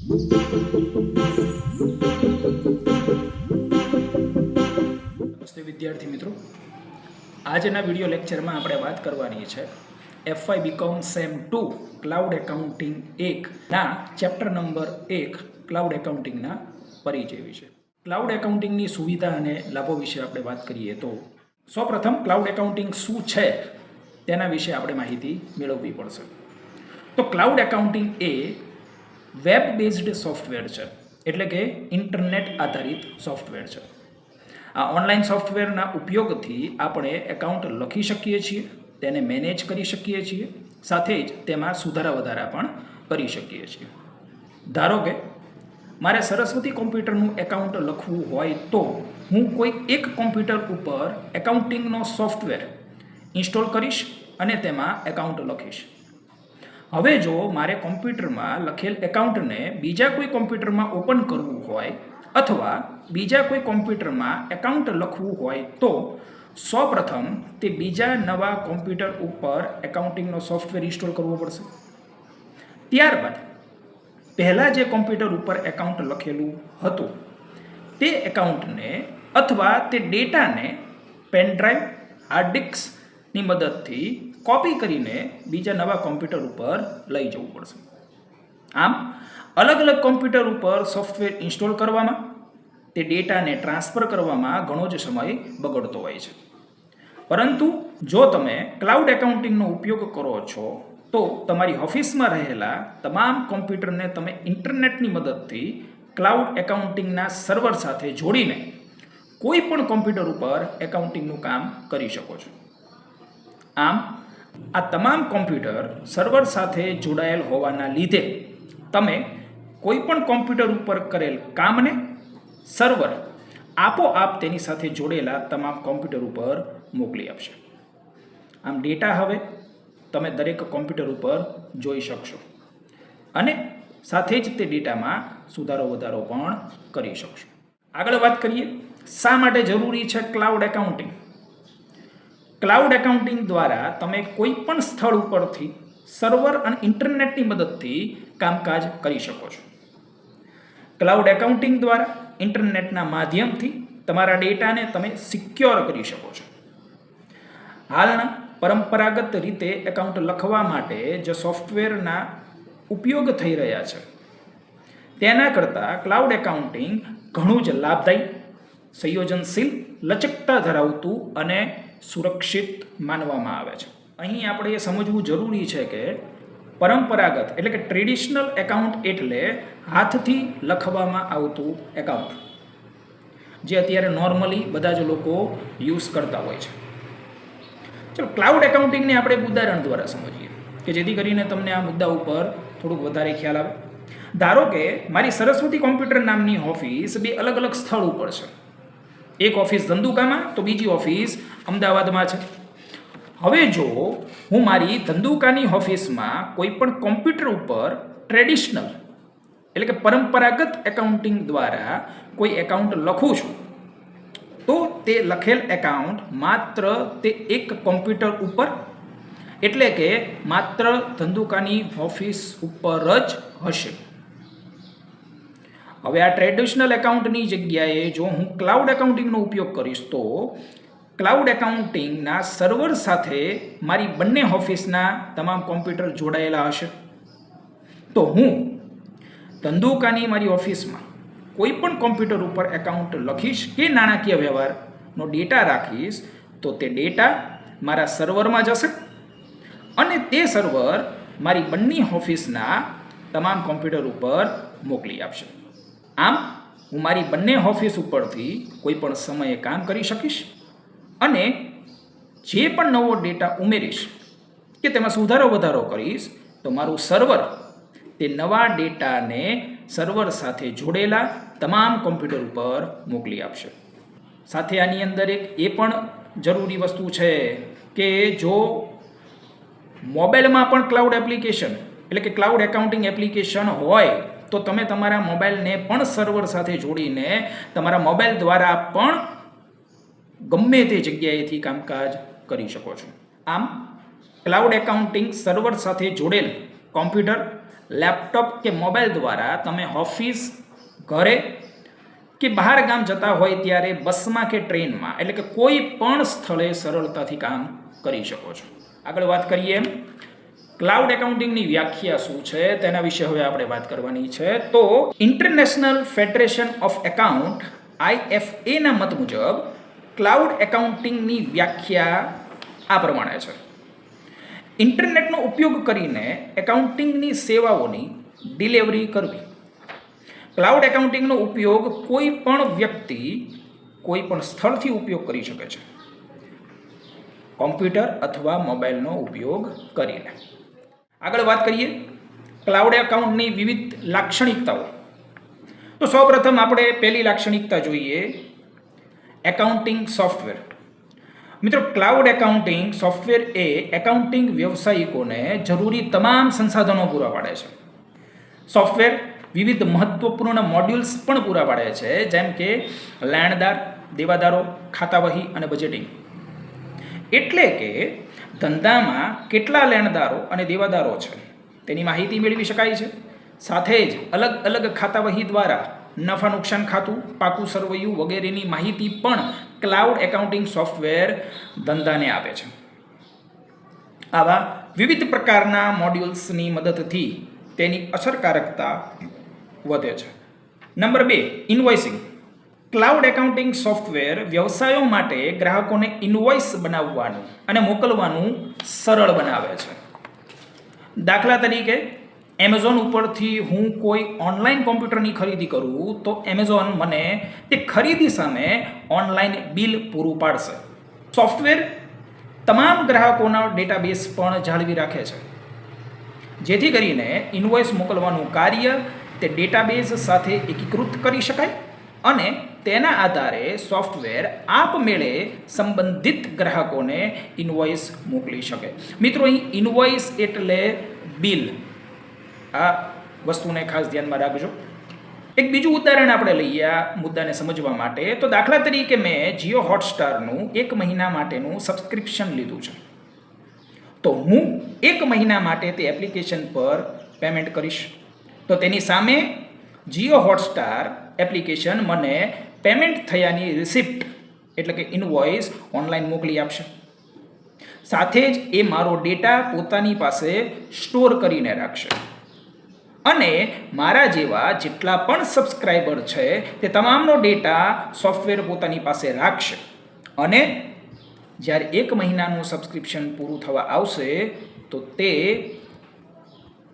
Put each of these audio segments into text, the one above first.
નમસ્તે વિદ્યાર્થી મિત્રો, આજના વિડીયો લેક્ચરમાં આપણે વાત કરવાની છે FY BCom sem 2 cloud accounting 1 ના ચેપ્ટર નંબર 1 ક્લાઉડ એકાઉન્ટિંગના પરિચય વિશે. ક્લાઉડ એકાઉન્ટિંગની સુવિધા અને લાભો વિશે આપણે વાત કરીએ તો સૌપ્રથમ ક્લાઉડ એકાઉન્ટિંગ શું છે તેના વિશે આપણે માહિતી મેળવવી પડશે. તો ક્લાઉડ એકાઉન્ટિંગ એ વેબ બેઝડ સોફ્ટવેર છે, એટલે કે ઇન્ટરનેટ આધારિત સોફ્ટવેર છે. આ ઓનલાઈન સોફ્ટવેરના ઉપયોગથી આપણે એકાઉન્ટ લખી શકીએ છીએ, તેને મેનેજ કરી શકીએ છીએ, સાથે જ તેમાં સુધારા વધારા પણ કરી શકીએ છીએ. ધારો કે મારે સરસ્વતી કોમ્પ્યુટરનું એકાઉન્ટ લખવું હોય તો હું કોઈ એક કોમ્પ્યુટર ઉપર એકાઉન્ટિંગનો સોફ્ટવેર ઇન્સ્ટોલ કરીશ અને તેમાં એકાઉન્ટ લખીશ. હવે જો મારે કોમ્પ્યુટરમાં લખેલ એકાઉન્ટને બીજા કોઈ કોમ્પ્યુટરમાં ઓપન કરવું હોય અથવા બીજા કોઈ કોમ્પ્યુટરમાં એકાઉન્ટ લખવું હોય તો સૌપ્રથમ તે બીજા નવા કોમ્પ્યુટર ઉપર એકાઉન્ટિંગનો સોફ્ટવેર ઇન્સ્ટોલ કરવો પડશે. ત્યારબાદ પહેલાં જે કોમ્પ્યુટર ઉપર એકાઉન્ટ લખેલું હતું તે એકાઉન્ટને અથવા તે ડેટાને પેનડ્રાઈવ, હાર્ડ ડિસ્કની મદદથી કોપી કરીને બીજા નવા કોમ્પ્યુટર ઉપર લઈ જવું પડશે. આમ અલગ અલગ કોમ્પ્યુટર ઉપર સોફ્ટવેર ઇન્સ્ટોલ કરવામાં, તે ડેટાને ટ્રાન્સફર કરવામાં ઘણો જ સમય બગડતો હોય છે. પરંતુ જો તમે ક્લાઉડ એકાઉન્ટિંગનો ઉપયોગ કરો છો તો તમારી ઓફિસમાં રહેલા તમામ કોમ્પ્યુટરને તમે ઇન્ટરનેટની મદદથી ક્લાઉડ એકાઉન્ટિંગના સર્વર સાથે જોડીને કોઈ પણ કોમ્પ્યુટર ઉપર એકાઉન્ટિંગનું કામ કરી શકો છો. આમ આ તમામ કોમ્પ્યુટર સર્વર સાથે જોડાયેલ હોવાના લીધે તમે કોઈ પણ કોમ્પ્યુટર ઉપર કરેલ કામને સર્વર આપોઆપ તેની સાથે જોડેલા તમામ કોમ્પ્યુટર ઉપર મોકલી આપશે. આમ ડેટા હવે તમે દરેક કોમ્પ્યુટર ઉપર જોઈ શકશો અને સાથે જ તે ડેટામાં સુધારો વધારો પણ કરી શકશો. આગળ વાત કરીએ, શા માટે જરૂરી છે ક્લાઉડ એકાઉન્ટિંગ? ક્લાઉડ એકાઉન્ટિંગ દ્વારા તમે કોઈ પણ સ્થળ ઉપરથી સર્વર અને ઇન્ટરનેટની મદદથી કામકાજ કરી શકો છો. ક્લાઉડ એકાઉન્ટિંગ દ્વારા ઇન્ટરનેટના માધ્યમથી તમારા ડેટાને તમે સિક્યોર કરી શકો છો. હાલના પરંપરાગત રીતે એકાઉન્ટ લખવા માટે જે સોફ્ટવેરના ઉપયોગ થઈ રહ્યા છે તેના કરતાં ક્લાઉડ એકાઉન્ટિંગ ઘણું જ લાભદાયી, સંયોજનશીલ, લચકતા ધરાવતું અને સુરક્ષિત માનવામાં આવે છે. અહીં આપણે એ સમજવું જરૂરી છે કે પરંપરાગત એટલે કે ટ્રેડિશનલ એકાઉન્ટ એટલે હાથથી લખવામાં આવતું એકાઉન્ટ, જે અત્યારે નોર્મલી બધા જ લોકો યુઝ કરતા હોય છે. ચલો ક્લાઉડ એકાઉન્ટિંગને આપણે એક ઉદાહરણ દ્વારા સમજીએ કે જેથી કરીને તમને આ મુદ્દા ઉપર થોડુંક વધારે ખ્યાલ આવે. ધારો કે મારી સરસ્વતી કોમ્પ્યુટર નામની ઓફિસ બે અલગ અલગ સ્થળ ઉપર છે. એક ઓફિસ ધંધુકામાં તો બીજી ઓફિસ અમદાવાદમાં છે. હવે જો હું મારી ધંધુકાની ઓફિસમાં કોઈ પણ કોમ્પ્યુટર ઉપર ટ્રેડિશનલ એટલે કે પરંપરાગત એકાઉન્ટિંગ દ્વારા કોઈ એકાઉન્ટ લખું છું તો તે લખેલ એકાઉન્ટ માત્ર તે એક કોમ્પ્યુટર ઉપર એટલે કે માત્ર ધંધુકાની ઓફિસ ઉપર જ હશે. હવે આ ટ્રેડિશનલ એકાઉન્ટની જગ્યાએ જો હું ક્લાઉડ એકાઉન્ટિંગનો ઉપયોગ કરીશ તો ક્લાઉડ એકાઉન્ટિંગના સર્વર સાથે મારી બંને ઓફિસના તમામ કોમ્પ્યુટર જોડાયેલા હશે. તો હું ધંધુકાની મારી ઓફિસમાં કોઈ પણ કોમ્પ્યુટર ઉપર એકાઉન્ટ લખીશ કે નાણાકીય વ્યવહારનો ડેટા રાખીશ તો તે ડેટા મારા સર્વરમાં જશે અને તે સર્વર મારી બંને ઓફિસના તમામ કોમ્પ્યુટર ઉપર મોકલી આપશે. આમ હું મારી બંને ઓફિસ ઉપરથી કોઈ પણ સમયે કામ કરી શકીશ અને જે પણ નવો ડેટા ઉમેરીશ કે તેમાં સુધારો વધારો કરીશ તો મારું સર્વર તે નવા ડેટાને સર્વર સાથે જોડેલા તમામ કોમ્પ્યુટર ઉપર મોકલી આપશે. સાથે આની અંદર એ પણ જરૂરી વસ્તુ છે કે જો મોબાઈલમાં પણ ક્લાઉડ એપ્લિકેશન એટલે કે ક્લાઉડ એકાઉન્ટિંગ એપ્લિકેશન હોય તો તમે તમારા મોબાઈલને પણ સર્વર સાથે જોડીને તમારા મોબાઈલ દ્વારા પણ ગમે તે જગ્યાએથી કામકાજ કરી શકો છો. આમ ક્લાઉડ એકાઉન્ટિંગ સર્વર સાથે જોડેલ કોમ્પ્યુટર લેપટોપ કે મોબાઈલ દ્વારા તમે ઓફિસ, ઘરે કે બહાર ગામ જતા હોય ત્યારે બસમાં કે ટ્રેનમાં એટલે કે કોઈ પણ સ્થળે સરળતાથી કામ કરી શકો છો. આગળ વાત કરીએ ક્લાઉડ એકાઉન્ટિંગની વ્યાખ્યા શું છે તેના વિશે હવે આપણે વાત કરવાની છે. તો international federation of account IFA ના મત મુજબ ક્લાઉડ એકાઉન્ટિંગની વ્યાખ્યા આ પ્રમાણે છે. ઇન્ટરનેટનો ઉપયોગ કરીને એકાઉન્ટિંગની સેવાઓની ડિલિવરી કરવી. ક્લાઉડ એકાઉન્ટિંગનો ઉપયોગ કોઈ પણ વ્યક્તિ કોઈ પણ સ્થળથી ઉપયોગ કરી શકે છે, કોમ્પ્યુટર અથવા મોબાઈલનો ઉપયોગ કરીને. આગળ વાત કરીએ ક્લાઉડ એકાઉન્ટની વિવિધ લાક્ષણિકતાઓ. તો સૌપ્રથમ આપણે પહેલી લાક્ષણિકતા જોઈએ, એકાઉન્ટિંગ સોફ્ટવેર. મિત્રો, ક્લાઉડ એકાઉન્ટિંગ સોફ્ટવેર એ એકાઉન્ટિંગ વ્યવસાયિકોને જરૂરી તમામ સંસાધનો પૂરા પાડે છે. સોફ્ટવેર વિવિધ મહત્વપૂર્ણ મોડ્યુલ્સ પણ પૂરા પાડે છે, જેમ કે લેણદાર, દેવાદારો, ખાતાવહી અને બજેટિંગ. એટલે કે ધંધામાં કેટલા લેણદારો અને દેવાદારો છે તેની માહિતી મેળવી શકાય છે. સાથે જ અલગ અલગ ખાતાવહી દ્વારા નફા નુકસાન ખાતું, પાકું સરવૈયું વગેરેની માહિતી પણ ક્લાઉડ એકાઉન્ટિંગ સોફ્ટવેર ધંધાને આપે છે. આવા વિવિધ પ્રકારના મોડ્યુલ્સની મદદથી તેની અસરકારકતા વધે છે. Number 2, invoicing. Cloud accounting software વ્યવસાયો માટે ગ્રાહકોને ઇન્વોઇસ બનાવવાનું અને મોકલવાનું સરળ બનાવે છે. દાખલા તરીકે એમેઝોન ઉપરથી હું કોઈ ઓનલાઈન કોમ્પ્યુટરની ખરીદી કરું તો એમેઝોન મને તે ખરીદી સામે ઓનલાઈન બિલ પૂરું પાડશે. સોફ્ટવેર તમામ ગ્રાહકોનો ડેટાબેઝ પણ જાળવી રાખે છે, જેથી કરીને ઇન્વોઇસ મોકલવાનું કાર્ય તે ડેટાબેઝ સાથે એકીકૃત કરી શકાય અને તેના આધારે સોફ્ટવેર આપમેળે સંબંધિત ગ્રાહકોને ઇન્વોઇસ મોકલી શકે. મિત્રો, અહીં ઇન્વોઇસ એટલે બિલ. આ વસ્તુને ખાસ ધ્યાનમાં રાખજો. એક બીજું ઉદાહરણ આપણે લઈએ આ મુદ્દાને સમજવા માટે. તો દાખલા તરીકે મેં જીઓ હોટસ્ટારનું 1 મહિના માટેનું સબસ્ક્રિપ્શન લીધું છે. તો હું 1 મહિના માટે તે એપ્લિકેશન પર પેમેન્ટ કરીશ. તો તેની સામે જીઓ હોટસ્ટાર એપ્લિકેશન મને પેમેન્ટ થયાની રિસિપ્ટ એટલે કે ઇન્વોઇસ ઓનલાઈન મોકલી આપશે. સાથે જ એ મારો ડેટા પોતાની પાસે સ્ટોર કરીને રાખશે અને મારા જેવા જેટલા પણ સબસ્ક્રાઈબર છે તે તમામનો ડેટા સોફ્ટવેર પોતાની પાસે રાખશે અને જ્યારે 1 મહિનાનું સબસ્ક્રિપ્શન પૂરું થવા આવશે તો તે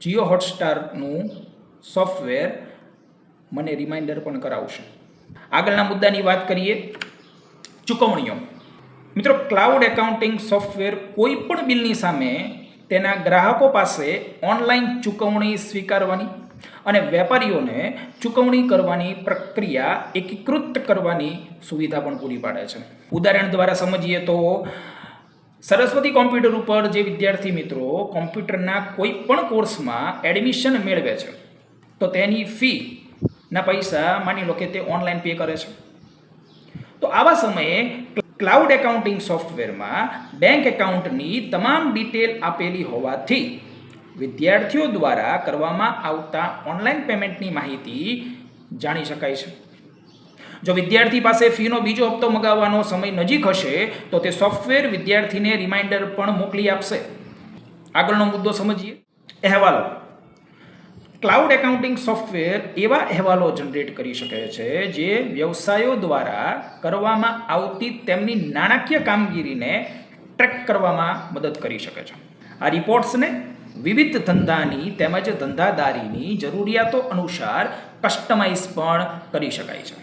જીઓ હોટસ્ટારનું સોફ્ટવેર મને રિમાઇન્ડર પણ કરાવશે. આગળના મુદ્દાની વાત કરીએ, ચૂકવણીઓ. મિત્રો, ક્લાઉડ એકાઉન્ટિંગ સોફ્ટવેર કોઈ પણ બિલની સામે તેના ગ્રાહકો પાસે ઓનલાઈન ચૂકવણી સ્વીકારવાની અને વેપારીઓને ચૂકવણી કરવાની પ્રક્રિયા એકીકૃત કરવાની સુવિધા પણ પૂરી પાડે છે. ઉદાહરણ દ્વારા સમજીએ તો સરસ્વતી કોમ્પ્યુટર ઉપર જે વિદ્યાર્થી મિત્રો કોમ્પ્યુટરના કોઈ પણ કોર્સમાં એડમિશન મેળવે છે તો તેની ફીના પૈસા માની લો કે તે ઓનલાઈન પે કરે છે. તો આવા સમયે ક્લાઉડ એકાઉન્ટિંગ સોફ્ટવેરમાં બેંક એકાઉન્ટની તમામ ડિટેલ આપેલી હોવાથી વિદ્યાર્થીઓ દ્વારા કરવામાં આવતા ઓનલાઈન પેમેન્ટની માહિતી જાણી શકાય છે. જો વિદ્યાર્થી પાસે ફીનો બીજો હપ્તો મગાવવાનો સમય નજીક હશે તો તે સોફ્ટવેર વિદ્યાર્થીને રિમાઇન્ડર પણ મોકલી આપશે. આગળનો મુદ્દો સમજીએ, અહેવાલો. ક્લાઉડ એકાઉન્ટિંગ સોફ્ટવેર એવા અહેવાલો જનરેટ કરી શકે છે જે વ્યવસાયો દ્વારા કરવામાં આવતી તેમની નાણાકીય કામગીરીને ટ્રેક કરવામાં મદદ કરી શકે છે. આ રિપોર્ટ્સને વિવિધ ધંધાની તેમજ ધંધાદારીની જરૂરિયાતો અનુસાર કસ્ટમાઇઝ પણ કરી શકાય છે.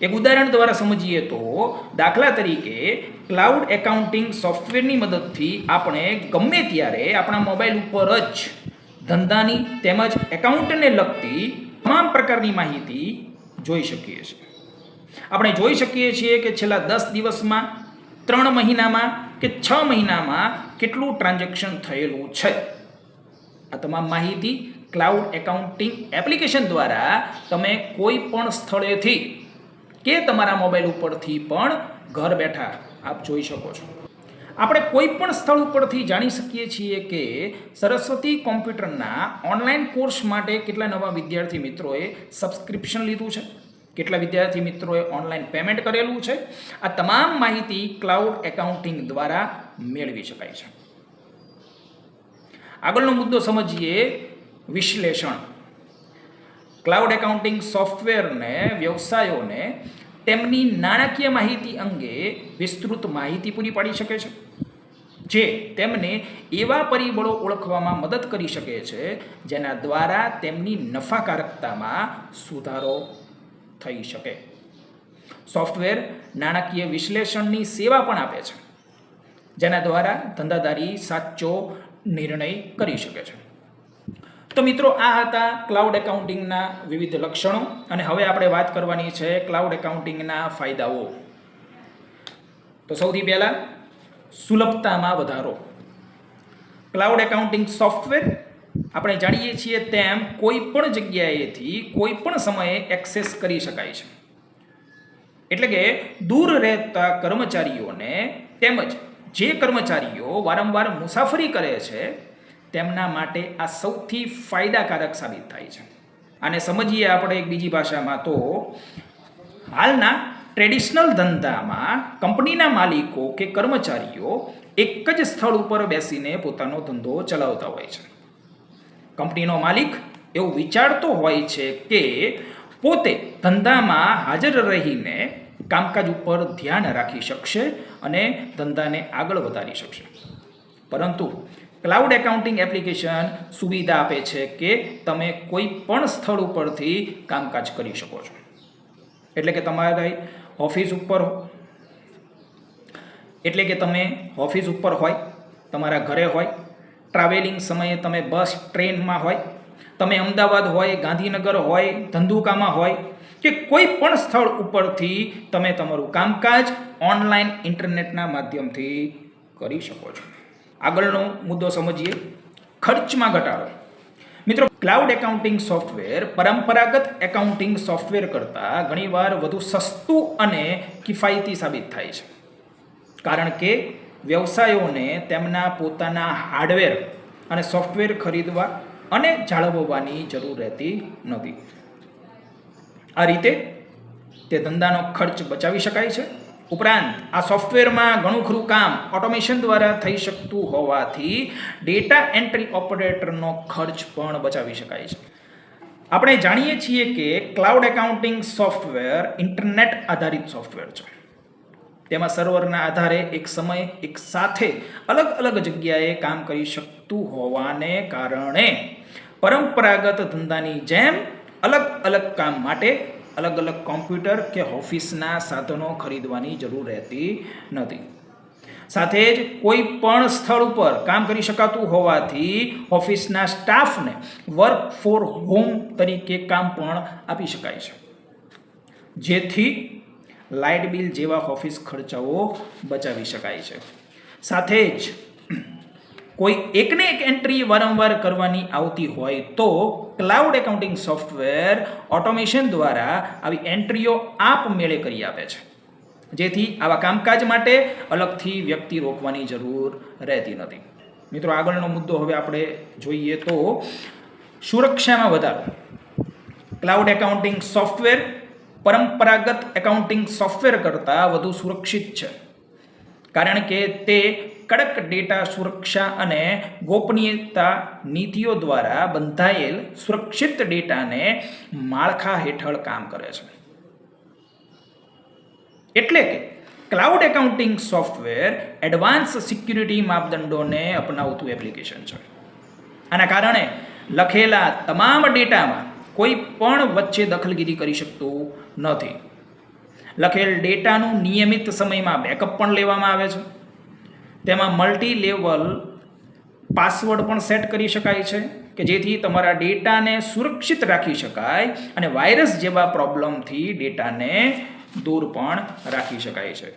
એક ઉદાહરણ દ્વારા સમજીએ તો દાખલા તરીકે ક્લાઉડ એકાઉન્ટિંગ સોફ્ટવેરની મદદથી આપણે ગમે ત્યારે આપણા મોબાઈલ ઉપર જ ધંધાની તેમજ એકાઉન્ટને લગતી તમામ પ્રકારની માહિતી જોઈ શકીએ છીએ. આપણે જોઈ શકીએ છીએ કે છેલ્લા 10 દિવસમાં, 3 મહિનામાં કે 6 મહિનામાં કેટલું ટ્રાન્ઝેક્શન થયેલું છે. આ તમામ માહિતી ક્લાઉડ એકાઉન્ટિંગ એપ્લિકેશન દ્વારા તમે કોઈ પણ સ્થળેથી કે તમારા મોબાઈલ ઉપરથી પણ ઘર બેઠા આપ જોઈ શકો છો. આપણે કોઈ પણ સ્થળ ઉપરથી જાણી શકીએ છીએ કે સરસ્વતી કોમ્પ્યુટરના ઓનલાઈન કોર્સ માટે કેટલા નવા વિદ્યાર્થી મિત્રોએ સબસ્ક્રિપ્શન લીધું છે, કેટલા વિદ્યાર્થી મિત્રોએ ઓનલાઈન પેમેન્ટ કરેલું છે. આ તમામ માહિતી ક્લાઉડ એકાઉન્ટિંગ દ્વારા મેળવી શકાય છે. આગળનો મુદ્દો સમજીએ વિશ્લેષણ. ક્લાઉડ એકાઉન્ટિંગ સોફ્ટવેરને વ્યવસાયોને તેમની નાણાકીય માહિતી અંગે વિસ્તૃત માહિતી પૂરી પાડી શકે છે, જે તેમને એવા પરિબળો ઓળખવામાં મદદ કરી શકે છે જેના દ્વારા તેમની નફાકારકતામાં સુધારો થઈ શકે. સોફ્ટવેર નાણાકીય વિશ્લેષણની સેવા પણ આપે છે, જેના દ્વારા ધંધાદારી સાચો નિર્ણય કરી શકે છે. તો મિત્રો, આ હતા ક્લાઉડ એકાઉન્ટિંગના વિવિધ લક્ષણો, અને હવે આપણે વાત કરવાની છે ક્લાઉડ એકાઉન્ટિંગના ફાયદાઓ. તો સૌથી પહેલાં સુલભતામાં વધારો. ક્લાઉડ એકાઉન્ટિંગ સોફ્ટવેર આપણે જાણીએ છીએ તેમ કોઈ પણ જગ્યાએથી કોઈ પણ સમયે એક્સેસ કરી શકાય છે. એટલે કે દૂર રહેતા કર્મચારીઓને તેમજ જે કર્મચારીઓ વારંવાર મુસાફરી કરે છે તેમના માટે આ સૌથી ફાયદાકારક સાબિત થાય છે. આને સમજીએ આપણે એક બીજી ભાષામાં તો હાલના ટ્રેડિશનલ ધંધામાં કંપનીના માલિકો કે કર્મચારીઓ એક જ સ્થળ ઉપર બેસીને પોતાનો ધંધો ચલાવતા હોય છે. કંપનીનો માલિક એવું વિચારતો હોય છે કે પોતે ધંધામાં હાજર રહીને કામકાજ ઉપર ધ્યાન રાખી શકશે અને ધંધાને આગળ વધારી શકશે. પરંતુ ક્લાઉડ એકાઉન્ટિંગ એપ્લિકેશન સુવિધા આપે છે કે તમે કોઈ પણ સ્થળ ઉપરથી કામકાજ કરી શકો છો. એટલે કે તમે ઓફિસ ઉપર હોય, તમારા ઘરે હોય, ટ્રાવેલિંગ સમયે તમે બસ ટ્રેનમાં હોય, તમે અમદાવાદ હોય, ગાંધીનગર હોય, ધંધુકામાં હોય કે કોઈ પણ સ્થળ ઉપરથી તમે તમારું કામકાજ ઓનલાઈન ઇન્ટરનેટના માધ્યમથી કરી શકો છો. આગળનો મુદ્દો સમજીએ ખર્ચમાં ઘટાડો. મિત્રો, ક્લાઉડ એકાઉન્ટિંગ સોફ્ટવેર પરંપરાગત એકાઉન્ટિંગ સોફ્ટવેર કરતાં ઘણીવાર વધુ સસ્તું અને કિફાયતી સાબિત થાય છે, કારણ કે વ્યવસાયોને તેમના પોતાના હાર્ડવેર અને સોફ્ટવેર ખરીદવા અને જાળવવાની જરૂર રહેતી નથી. આ રીતે તે ધંધાનો ખર્ચ બચાવી શકાય છે. ઉપરાંત આ સોફ્ટવેરમાં ઘણું ખરું કામ ઓટોમેશન દ્વારા થઈ શકતું હોવાથી ડેટા એન્ટ્રી ઓપરેટરનો ખર્ચ પણ બચાવી શકાય છે. આપણે જાણીએ છીએ કે ક્લાઉડ એકાઉન્ટિંગ સોફ્ટવેર ઇન્ટરનેટ આધારિત સોફ્ટવેર છે. તેમાં સર્વરના આધારે એક સમયે એક સાથે અલગ અલગ જગ્યાએ કામ કરી શકતું હોવાને કારણે પરંપરાગત ધંધાની જેમ અલગ અલગ કામ માટે અલગ અલગ કોમ્પ્યુટર કે ઓફિસના સાધનો ખરીદવાની જરૂર રહેતી નથી. સાથે જ કોઈ પણ સ્થળ ઉપર કામ કરી શકાતું હોવાથી ઓફિસના સ્ટાફને વર્ક ફોર હોમ તરીકે કામ પણ આપી શકાય છે, જેથી લાઇટ બિલ જેવા ઓફિસ ખર્ચાઓ બચાવી શકાય છે. સાથે જ કોઈ એકને એક એન્ટ્રી વારંવાર કરવાની આવતી હોય તો ક્લાઉડ એકાઉન્ટિંગ સોફ્ટવેર ઓટોમેશન દ્વારા આવી એન્ટ્રીઓ આપમેળે કરી આપે છે, જેથી આવા કામકાજ માટે અલગથી વ્યક્તિ રોકવાની જરૂર રહેતી નથી. મિત્રો, આગળનો મુદ્દો હવે આપણે જોઈએ તો સુરક્ષામાં વધારો. ક્લાઉડ એકાઉન્ટિંગ સોફ્ટવેર પરંપરાગત એકાઉન્ટિંગ સોફ્ટવેર કરતાં વધુ સુરક્ષિત છે, કારણ કે તે કડક ડેટા સુરક્ષા અને ગોપનીયતા નીતિઓ દ્વારા બંધાયેલ સુરક્ષિત ડેટાને માળખા હેઠળ કામ કરે છે. એટલે કે cloud accounting software advance security માપદંડોને અપનાવતું એપ્લિકેશન છે. આના કારણે લખેલા તમામ ડેટામાં કોઈ પણ વચ્ચે દખલગીરી કરી શકતું નથી. લખેલ ડેટાનું નિયમિત સમયમાં બેકઅપ પણ લેવામાં આવે છે. તેમાં મલ્ટી લેવલ પાસવર્ડ પણ સેટ કરી શકાય છે કે જેથી તમારા ડેટાને સુરક્ષિત રાખી શકાય અને વાયરસ જેવા પ્રોબ્લેમથી ડેટાને દૂર પણ રાખી શકાય છે.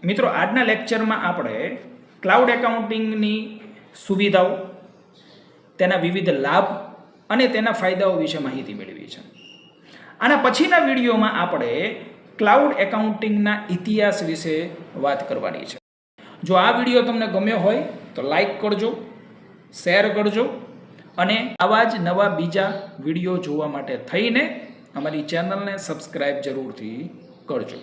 મિત્રો, આજના લેક્ચરમાં આપણે ક્લાઉડ એકાઉન્ટિંગની સુવિધાઓ, તેના વિવિધ લાભ અને તેના ફાયદાઓ વિશે માહિતી મેળવી છે. આના પછીના વિડીયોમાં આપણે ક્લાઉડ એકાઉન્ટિંગના ઇતિહાસ વિશે વાત કરવાની છે. જો આ વિડીયો તમને ગમ્યો હોય તો લાઈક કરજો, શેર કરજો અને આવા જ નવા બીજા વિડીયો જોવા માટે થઈને અમારી ચેનલને સબસ્ક્રાઈબ જરૂરથી કરજો.